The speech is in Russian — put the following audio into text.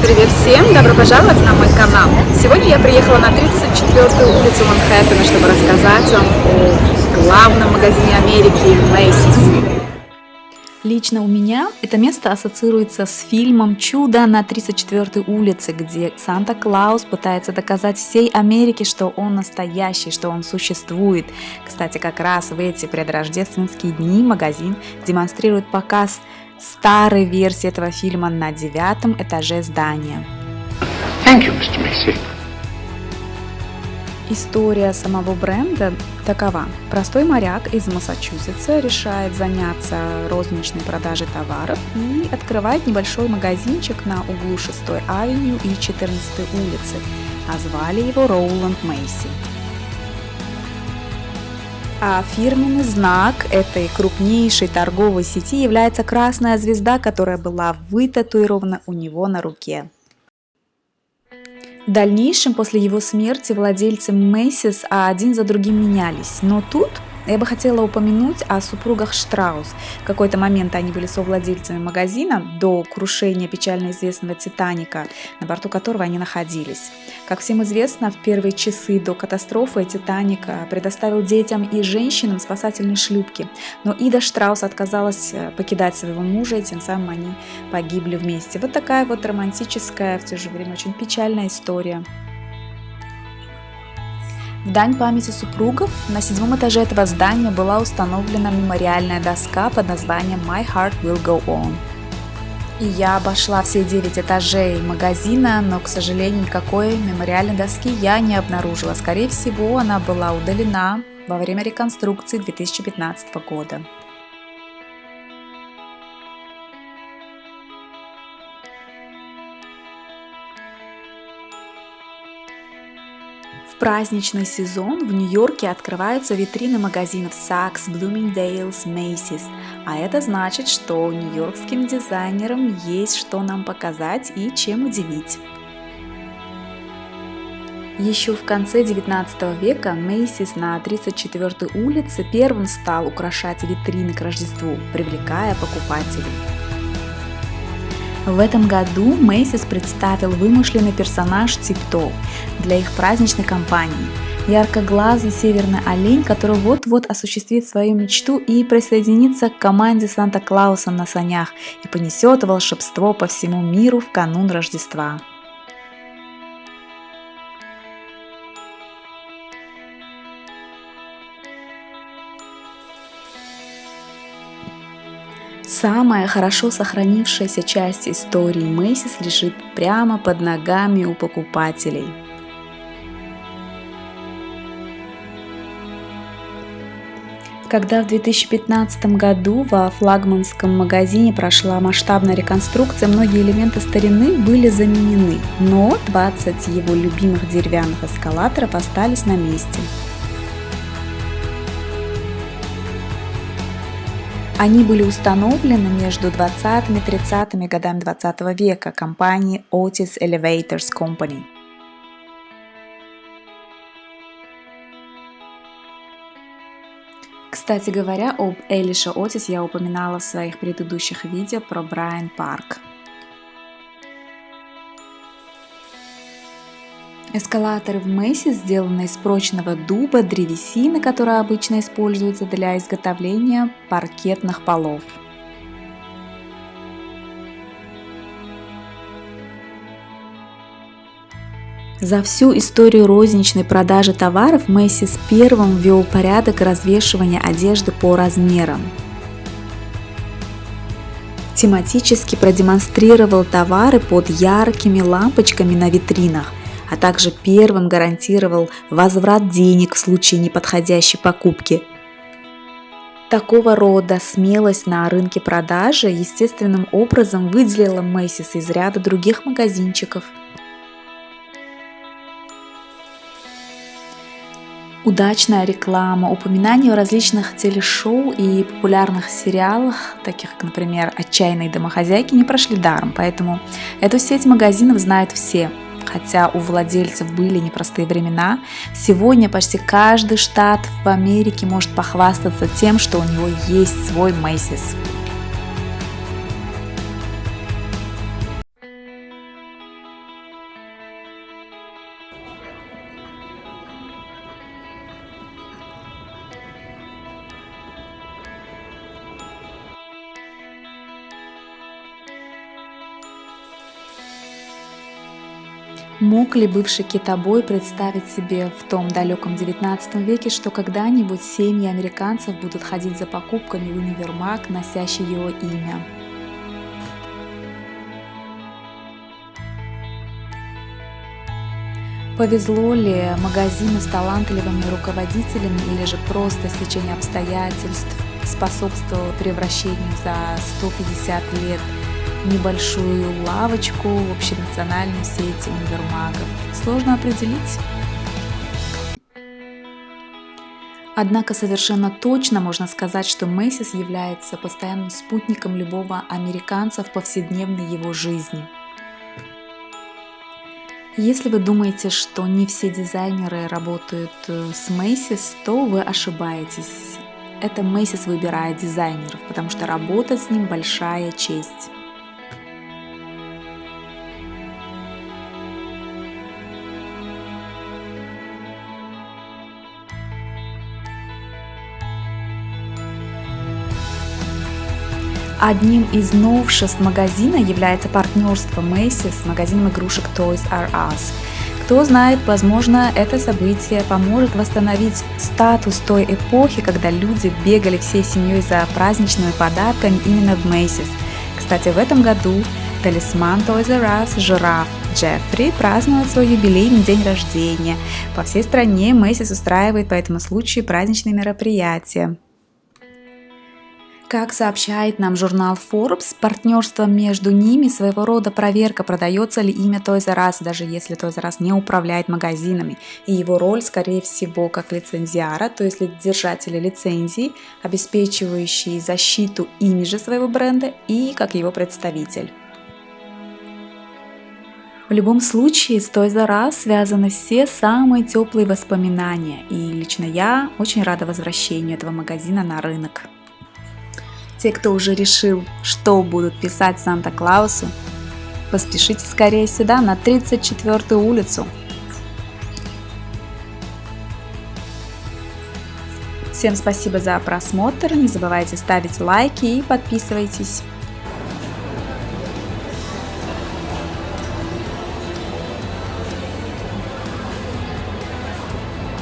Привет всем! Добро пожаловать на мой канал! Сегодня я приехала на 34-ю улицу Манхэттена, чтобы рассказать вам о главном магазине Америки Macy's. Лично у меня это место ассоциируется с фильмом «Чудо на 34-й улице», где Санта-Клаус пытается доказать всей Америке, что он настоящий, что он существует. Кстати, как раз в эти предрождественские дни магазин демонстрирует показ старой версии этого фильма на 9-м этаже здания. Thank you, Mr. Macy. История самого бренда такова. Простой моряк из Массачусетса решает заняться розничной продажей товаров и открывает небольшой магазинчик на углу 6-й авеню и 14-й улицы, а звали его Роланд Мэйси. А фирменный знак этой крупнейшей торговой сети является красная звезда, которая была вытатуирована у него на руке. В дальнейшем, после его смерти, владельцы Macy's один за другим менялись. Но тут я бы хотела упомянуть о супругах Штраус. В какой-то момент они были совладельцами магазина до крушения печально известного «Титаника», на борту которого они находились. Как всем известно, в первые часы до катастрофы «Титаник» предоставил детям и женщинам спасательные шлюпки. Но Ида Штраус отказалась покидать своего мужа, и тем самым они погибли вместе. Вот такая вот романтическая, в то же время очень печальная история. В дань памяти супругов на 7-м этаже этого здания была установлена мемориальная доска под названием «My Heart Will Go On». И я обошла все 9 этажей магазина, но, к сожалению, никакой мемориальной доски я не обнаружила. Скорее всего, она была удалена во время реконструкции 2015 года. В праздничный сезон в Нью-Йорке открываются витрины магазинов Saks, Bloomingdale's, Macy's, а это значит, что нью-йоркским дизайнерам есть что нам показать и чем удивить. Еще в конце 19 века Macy's на 34-й улице первым стал украшать витрины к Рождеству, привлекая покупателей. В этом году Macy's представил вымышленный персонаж Тип-Топ для их праздничной кампании. Яркоглазый северный олень, который вот-вот осуществит свою мечту и присоединится к команде Санта-Клауса на санях и понесет волшебство по всему миру в канун Рождества. Самая хорошо сохранившаяся часть истории Macy's лежит прямо под ногами у покупателей. Когда в 2015 году во флагманском магазине прошла масштабная реконструкция, многие элементы старины были заменены, но 20 его любимых деревянных эскалаторов остались на месте. Они были установлены между 20-ми и 30-ми годами 20 века компанией Otis Elevators Company. Кстати говоря, об Элише Отис я упоминала в своих предыдущих видео про Брайан Парк. Эскалаторы в Macy's сделаны из прочного дуба, древесины, которая обычно используется для изготовления паркетных полов. За всю историю розничной продажи товаров Macy's первым ввел порядок развешивания одежды по размерам. Тематически продемонстрировал товары под яркими лампочками на витринах, а также первым гарантировал возврат денег в случае неподходящей покупки. Такого рода смелость на рынке продажи естественным образом выделила Macy's из ряда других магазинчиков. Удачная реклама, упоминания в различных телешоу и популярных сериалах, таких как, например, «Отчаянные домохозяйки», не прошли даром, поэтому эту сеть магазинов знают все. Хотя у владельцев были непростые времена, сегодня почти каждый штат в Америке может похвастаться тем, что у него есть свой Macy's. Мог ли бывший китобой представить себе в том далеком XIX веке, что когда-нибудь семьи американцев будут ходить за покупками в универмаг, носящий его имя? Повезло ли магазину с талантливыми руководителями или же просто стечение обстоятельств способствовало превращению за 150 лет небольшую лавочку в общенациональную сеть универмагов? Сложно определить. Однако совершенно точно можно сказать, что Мэйсис является постоянным спутником любого американца в повседневной его жизни. Если вы думаете, что не все дизайнеры работают с Мэйсис, то вы ошибаетесь. Это Мэйсис выбирает дизайнеров, потому что работать с ним большая честь. Одним из новшеств магазина является партнерство Мэйсис с магазином игрушек Toys R Us. Кто знает, возможно, это событие поможет восстановить статус той эпохи, когда люди бегали всей семьей за праздничными подарками именно в Мэйсис. Кстати, в этом году талисман Toys R Us, жираф Джеффри, празднует свой юбилейный день рождения. По всей стране Мэйсис устраивает по этому случаю праздничные мероприятия. Как сообщает нам журнал Forbes, партнерство между ними своего рода проверка, продается ли имя Toys R Us, даже если Toys R Us не управляет магазинами, и его роль, скорее всего, как лицензиара, то есть держателя лицензии, обеспечивающий защиту имиджа своего бренда, и как его представитель. В любом случае, с Toys R Us связаны все самые теплые воспоминания, и лично я очень рада возвращению этого магазина на рынок. Те, кто уже решил, что будут писать Санта-Клаусу, поспешите скорее сюда, на 34-ю улицу. Всем спасибо за просмотр, не забывайте ставить лайки и подписывайтесь.